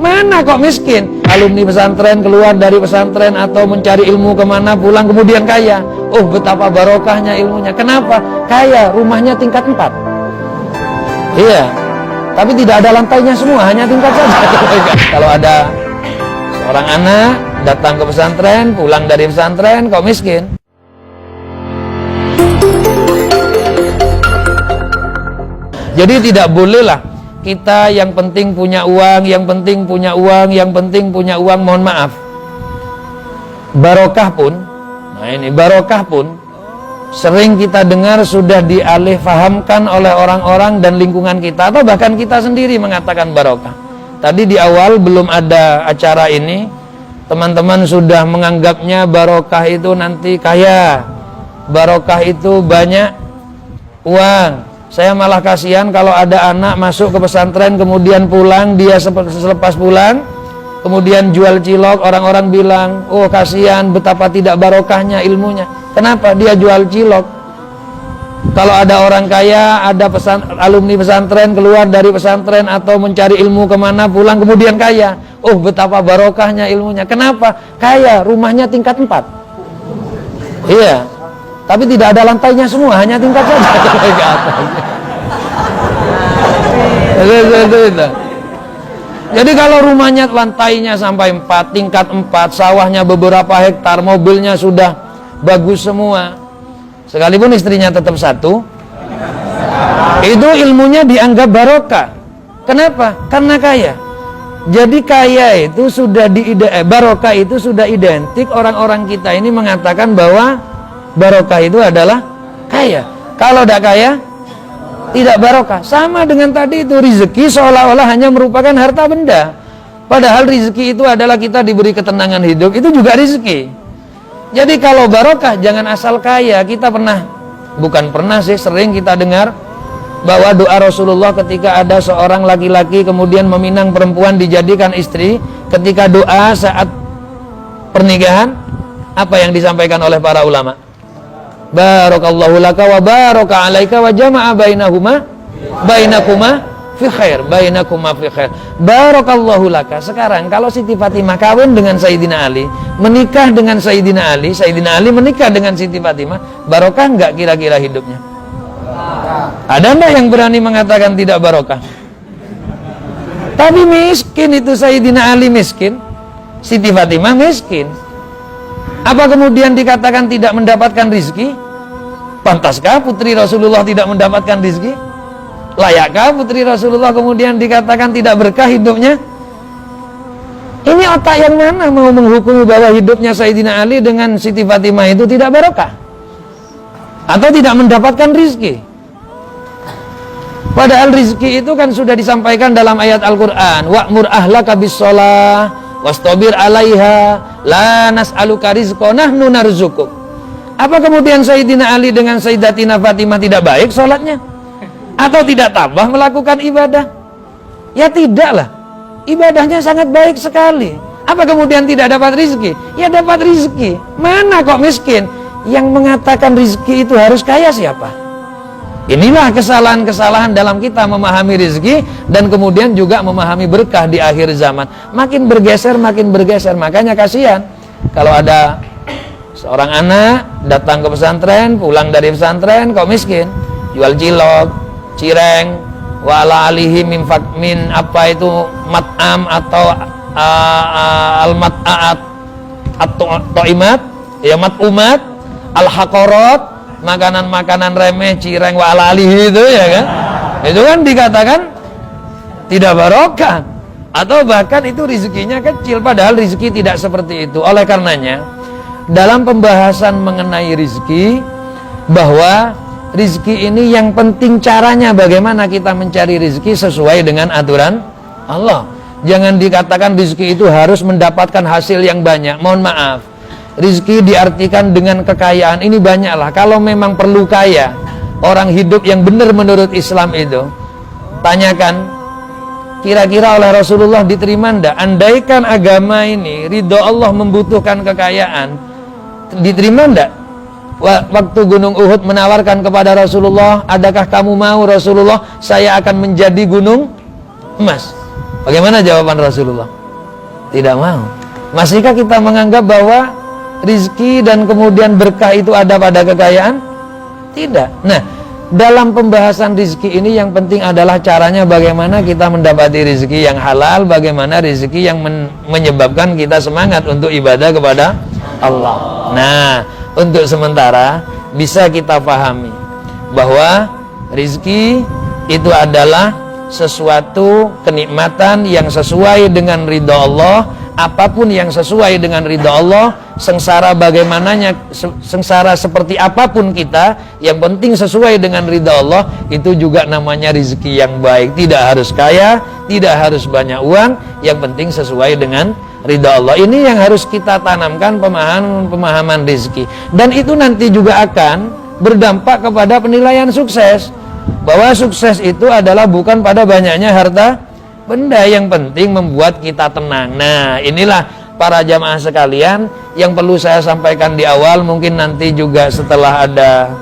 Mana kok miskin? Alumni pesantren keluar dari pesantren atau mencari ilmu kemana, pulang kemudian kaya. Oh, betapa barokahnya ilmunya. Kenapa? Kaya, rumahnya tingkat 4. Iya, tapi tidak ada lantainya semua, hanya tingkat saja. Kalau ada seorang anak datang ke pesantren, pulang dari pesantren, kok miskin? Jadi tidak bolehlah kita yang penting punya uang, yang penting punya uang, yang penting punya uang. Mohon maaf, barokah pun, nah ini barokah pun sering kita dengar sudah dialih fahamkan oleh orang-orang dan lingkungan kita, atau bahkan kita sendiri mengatakan barokah. Tadi di awal belum ada acara ini, teman-teman sudah menganggapnya barokah itu nanti kaya, barokah itu banyak uang. Saya malah kasihan kalau ada anak masuk ke pesantren kemudian pulang, dia selepas pulang kemudian jual cilok, orang-orang bilang, oh kasihan, betapa tidak barokahnya ilmunya. Kenapa? Dia jual cilok. Kalau ada orang kaya, ada alumni pesantren keluar dari pesantren atau mencari ilmu kemana, pulang kemudian kaya. Oh, betapa barokahnya ilmunya. Kenapa? Kaya, rumahnya tingkat 4. Iya, tapi tidak ada lantainya semua, hanya tingkat saja. Jadi kalau rumahnya lantainya sampai 4, tingkat 4, sawahnya beberapa hektar, mobilnya sudah bagus semua, sekalipun istrinya tetap satu, itu ilmunya dianggap barokah. Kenapa? Karena kaya. Jadi kaya itu sudah barokah itu sudah identik, orang-orang kita ini mengatakan bahwa barokah itu adalah kaya. Kalau tidak kaya, tidak barokah. Sama dengan tadi itu, rezeki seolah-olah hanya merupakan harta benda. Padahal rezeki itu adalah kita diberi ketenangan hidup, itu juga rezeki. Jadi kalau barokah jangan asal kaya. Kita sering kita dengar bahwa doa Rasulullah ketika ada seorang laki-laki kemudian meminang perempuan dijadikan istri, ketika doa saat pernikahan, apa yang disampaikan oleh para ulama? Barakallahu laka wa baraka alaika wa jama'a bainakuma fi khair, barakallahu laka. Sekarang kalau Siti Fatimah kawin dengan Sayyidina Ali, menikah dengan Sayyidina Ali, Sayyidina Ali menikah dengan Siti Fatimah, barokah enggak kira-kira hidupnya? Ada enggak yang berani mengatakan tidak barokah? Tapi miskin itu, Sayyidina Ali miskin, Siti Fatimah miskin. Apa kemudian dikatakan tidak mendapatkan rizki? Pantaskah putri Rasulullah tidak mendapatkan rizki? Layakkah putri Rasulullah kemudian dikatakan tidak berkah hidupnya? Ini otak yang mana mau menghukumi bahwa hidupnya Sayyidina Ali dengan Siti Fatimah itu tidak barokah? Atau tidak mendapatkan rizki? Padahal rizki itu kan sudah disampaikan dalam ayat Al-Quran. Wa'mur ahlaka bis-sholah wastabir alaiha la nas'aluka rizqa nahnu narzuquk. Apa kemudian Sayyidina Ali dengan Sayyidatina Fatimah tidak baik sholatnya? Atau tidak tambah melakukan ibadah? Ya tidaklah, ibadahnya sangat baik sekali. Apa kemudian tidak dapat rizki? Ya dapat rizki. Mana kok miskin? Yang mengatakan rizki itu harus kaya siapa? Inilah kesalahan-kesalahan dalam kita memahami rizki dan kemudian juga memahami berkah di akhir zaman. Makin bergeser, makanya kasihan kalau ada seorang anak datang ke pesantren, pulang dari pesantren, kok miskin? Jual cilok, cireng, wala alihi min apa itu mat'am atau al-mat'at at-to'imat, ya mat'umat, al-haqarat, makanan-makanan remeh, cireng, wala alihi itu ya kan? Itu kan dikatakan tidak barokah, atau bahkan itu rezekinya kecil, padahal rezeki tidak seperti itu. Oleh karenanya dalam pembahasan mengenai rizki, bahwa rizki ini yang penting caranya bagaimana kita mencari rizki sesuai dengan aturan Allah. Jangan dikatakan rizki itu harus mendapatkan hasil yang banyak. Mohon maaf, rizki diartikan dengan kekayaan ini banyaklah. Kalau memang perlu kaya, orang hidup yang benar menurut Islam itu, tanyakan kira-kira oleh Rasulullah diterima ndak? Andaikan agama ini ridho Allah membutuhkan kekayaan, diterima ndak? Waktu Gunung Uhud menawarkan kepada Rasulullah, adakah kamu mau Rasulullah saya akan menjadi gunung emas? Bagaimana jawaban Rasulullah? Tidak mau. Masihkah kita menganggap bahwa rizki dan kemudian berkah itu ada pada kekayaan? Tidak. Nah, dalam pembahasan rizki ini yang penting adalah caranya bagaimana kita mendapati rizki yang halal, bagaimana rizki yang menyebabkan kita semangat untuk ibadah kepada Allah. Nah, untuk sementara bisa kita pahami bahwa rizki itu adalah sesuatu kenikmatan yang sesuai dengan ridha Allah. Apapun yang sesuai dengan ridha Allah, sengsara bagaimananya, sengsara seperti apapun kita, yang penting sesuai dengan ridha Allah, itu juga namanya rizki yang baik. Tidak harus kaya, tidak harus banyak uang, yang penting sesuai dengan ridha Allah. Ini yang harus kita tanamkan, pemahaman rizki. Dan itu nanti juga akan berdampak kepada penilaian sukses. Bahwa sukses itu adalah bukan pada banyaknya harta benda, yang penting membuat kita tenang. Nah, inilah para jamaah sekalian yang perlu saya sampaikan di awal. Mungkin nanti juga setelah ada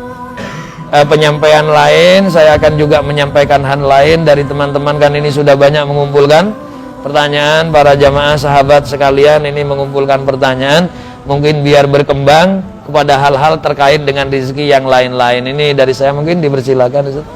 penyampaian lain, saya akan juga menyampaikan hal lain dari teman-teman. Kan ini sudah banyak mengumpulkan pertanyaan, para jamaah sahabat sekalian ini mengumpulkan pertanyaan, mungkin biar berkembang kepada hal-hal terkait dengan rezeki yang lain-lain. Ini dari saya, mungkin dipersilakan Ustaz.